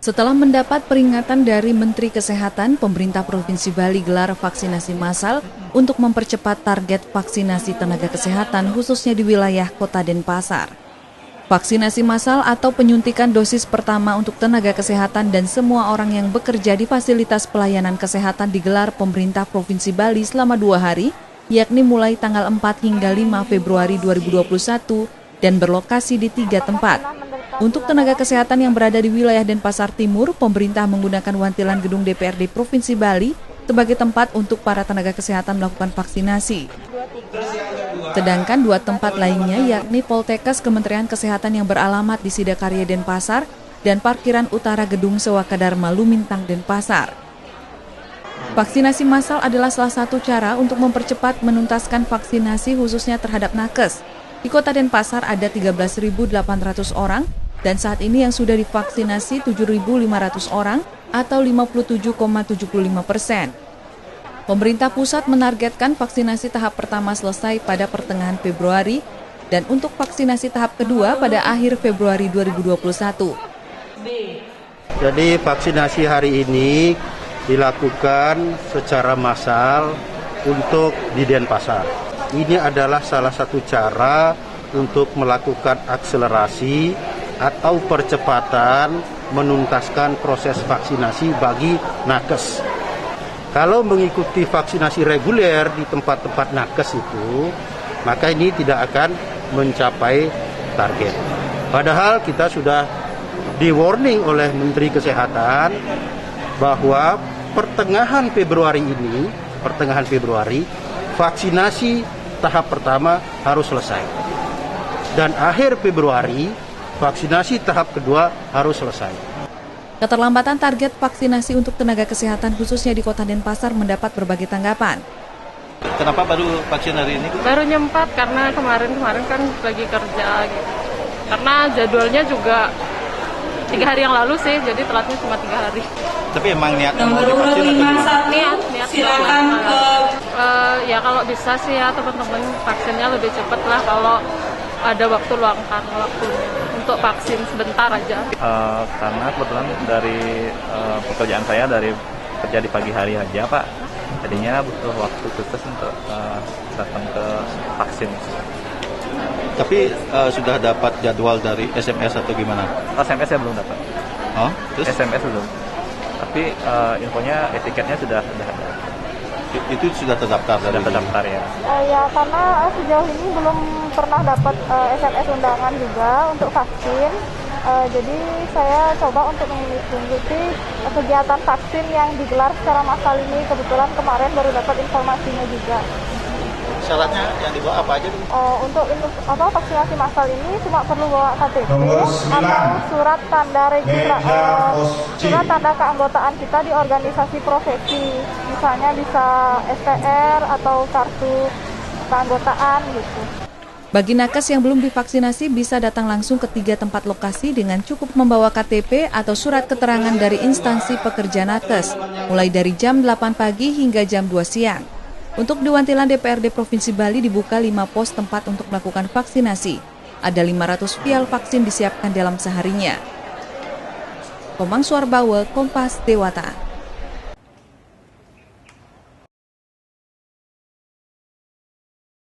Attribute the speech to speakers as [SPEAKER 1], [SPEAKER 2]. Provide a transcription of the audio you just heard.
[SPEAKER 1] Setelah mendapat peringatan dari Menteri Kesehatan, pemerintah Provinsi Bali gelar vaksinasi massal untuk mempercepat target vaksinasi tenaga kesehatan khususnya di wilayah Kota Denpasar. Vaksinasi massal atau penyuntikan dosis pertama untuk tenaga kesehatan dan semua orang yang bekerja di fasilitas pelayanan kesehatan digelar pemerintah Provinsi Bali selama 2 hari, yakni mulai tanggal 4 hingga 5 Februari 2021 dan berlokasi di 3 tempat. Untuk tenaga kesehatan yang berada di wilayah Denpasar Timur, pemerintah menggunakan wantilan gedung DPRD Provinsi Bali sebagai tempat untuk para tenaga kesehatan melakukan vaksinasi. Sedangkan 2 tempat lainnya yakni Poltekkes Kementerian Kesehatan yang beralamat di Sidakarya Denpasar dan parkiran utara Gedung Sewaka Dharma Lumintang Denpasar. Vaksinasi massal adalah salah satu cara untuk mempercepat menuntaskan vaksinasi khususnya terhadap nakes. Di Kota Denpasar ada 13.800 orang dan saat ini yang sudah divaksinasi 7.500 orang atau 57,75%. Pemerintah pusat menargetkan vaksinasi tahap pertama selesai pada pertengahan Februari dan untuk vaksinasi tahap kedua pada akhir Februari 2021.
[SPEAKER 2] Jadi vaksinasi hari ini dilakukan secara massal untuk di Denpasar. Ini adalah salah satu cara untuk melakukan akselerasi atau percepatan menuntaskan proses vaksinasi bagi nakes. Kalau mengikuti vaksinasi reguler di tempat-tempat nakes itu, maka ini tidak akan mencapai target. Padahal kita sudah di-warning oleh Menteri Kesehatan bahwa pertengahan Februari, vaksinasi tahap pertama harus selesai. Dan akhir Februari, vaksinasi tahap kedua harus selesai.
[SPEAKER 1] Keterlambatan target vaksinasi untuk tenaga kesehatan khususnya di Kota Denpasar mendapat berbagai tanggapan.
[SPEAKER 3] Kenapa baru vaksin hari ini?
[SPEAKER 4] Baru nyempat karena kemarin kan lagi kerja gitu. Karena jadwalnya juga 3 hari yang lalu sih, jadi telatnya cuma 3 hari.
[SPEAKER 3] Tapi emang niatnya mau divaksin atau gimana?
[SPEAKER 4] Niat silakan ya kalau bisa sih ya teman-teman vaksinnya lebih cepat lah kalau ada waktu luangkan waktunya untuk vaksin sebentar aja.
[SPEAKER 5] Karena kebetulan dari pekerjaan saya dari kerja di pagi hari aja Pak, jadinya butuh waktu khusus untuk datang ke vaksin.
[SPEAKER 3] Tapi sudah dapat jadwal dari SMS atau gimana?
[SPEAKER 5] SMS saya belum dapat.
[SPEAKER 3] Oh, terus?
[SPEAKER 5] SMS belum. Tapi infonya etiketnya sudah ada.
[SPEAKER 3] Itu sudah terdaftar?
[SPEAKER 5] Sudah terdaftar ya.
[SPEAKER 6] Ya karena sejauh ini belum pernah dapat SMS undangan juga untuk vaksin. Jadi saya coba untuk mengikuti kegiatan vaksin yang digelar secara massal ini. Kebetulan kemarin baru dapat informasinya juga.
[SPEAKER 3] Syaratnya yang dibawa apa aja?
[SPEAKER 6] Untuk vaksinasi massal ini cuma perlu bawa KTP atau surat tanda surat tanda keanggotaan kita di organisasi profesi. Misalnya bisa STR atau kartu keanggotaan gitu.
[SPEAKER 1] Bagi nakes yang belum divaksinasi bisa datang langsung ke 3 tempat lokasi dengan cukup membawa KTP atau surat keterangan dari instansi pekerja nakes, mulai dari jam 8 pagi hingga jam 2 siang. Untuk di wantilan DPRD Provinsi Bali dibuka 5 pos tempat untuk melakukan vaksinasi. Ada 500 vial vaksin disiapkan dalam seharinya. Komang Suarbawa, Kompas Dewata.